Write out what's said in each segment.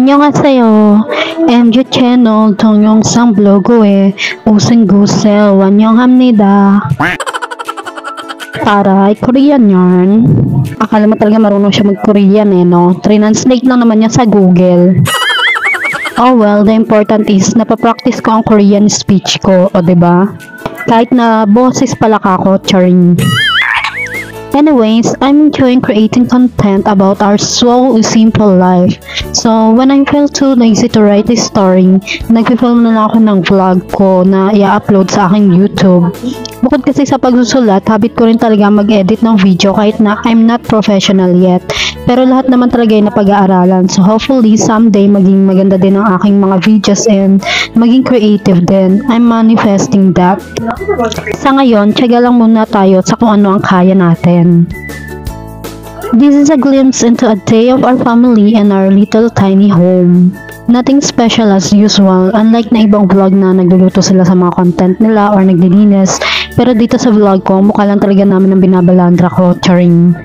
안녕하세요. MG 채널 동영상 블로그에 오신 것을 환영합니다. Taray, Korean yarn. Akala mo talaga marunong siya mag-Korean no? Translate lang naman niya sa Google. Oh well, the important is napapractice ko ang Korean speech ko, o diba? Kahit na boses pala ako, charing. Anyways, I'm enjoying creating content about our so simple life. So, when I feel too lazy to write this story, nag-film na lang ako ng vlog ko na i-upload sa aking YouTube. Bukod kasi sa pagsusulat, habit ko rin talaga mag-edit ng video kahit na I'm not professional yet. Pero lahat naman talaga ay napag-aaralan. So, hopefully, someday maging maganda din ang aking mga videos and maging creative din. I'm manifesting that. Sa ngayon, tiyaga lang muna tayo sa kung ano ang kaya natin. This is a glimpse into a day of our family and our little tiny home. Nothing special as usual, unlike na ibang vlog na nagluluto sila sa mga content nila or naglilinis. Pero dito sa vlog ko, mukha lang talaga namin ang binabalandra ko, charing.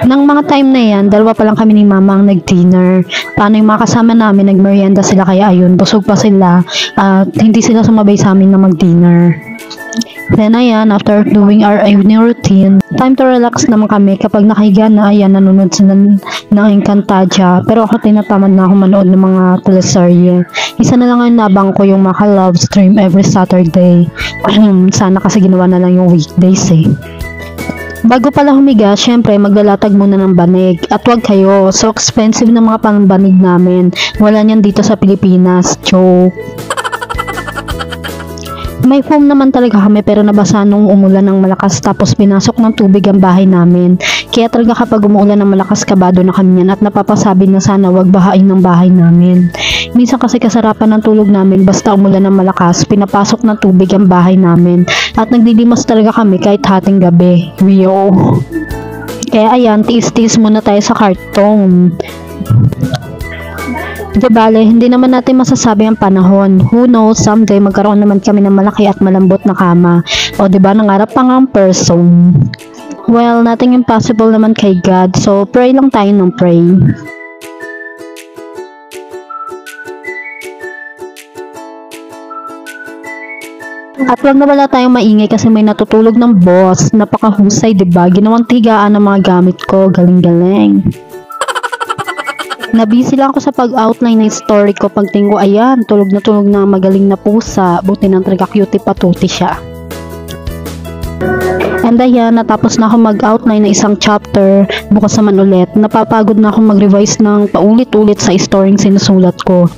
Nang mga time na yan, dalawa pa lang kami ni mama ang nag-dinner. Paano yung mga kasama namin, nagmerienda sila kaya ayun, busog pa sila at hindi sila sumabay sa amin na mag-dinner. Then ayan, after doing our evening routine, time to relax naman kami kapag nakahiga na ayan, nanonood sila ng Encantadia. Pero ako tinatamad na ako manood ng mga teleserye. Isa na lang ang nabang ko yung Maka Love stream every Saturday. Sana kasi ginawa na lang yung weekdays eh. Bago pala humiga, syempre maglalatag muna ng banig. At wag kayo, so expensive na mga pambanig namin. Wala niyan dito sa Pilipinas, joke. May foam naman talaga kami pero nabasa nung umulan ng malakas tapos pinasok ng tubig ang bahay namin. Kaya talaga kapag umuulan ng malakas kabado na kami yan at napapasabi na sana wag bahain ng bahay namin. Minsan kasi kasarapan ng tulog namin basta umulan ng malakas, pinapasok ng tubig ang bahay namin at nagdidimas talaga kami kahit hating gabi. Wio. Kaya ayan, tiis-tiis muna tayo sa karton. Bale, hindi naman natin masasabi ang panahon. Who knows, someday magkaroon naman kami ng malaki at malambot na kama. O diba, nangarap pa nga ang person. Well, nothing impossible naman kay God. So, pray lang tayo ng pray. At wag na wala tayong maingay kasi may natutulog ng boss. Napakahusay, diba? Ginawang tigaan ng mga gamit ko. Galing-galing. Nabisi lang ako sa pag-outline ng story ko. Pagtingin ko, ayan, tulog na magaling na pusa. Buti ng talaga cutie patuti siya. And ayan, natapos na ako mag-outline ng isang chapter. Bukas naman ulit. Napapagod na ako mag-revise ng paulit-ulit sa story sinusulat ko.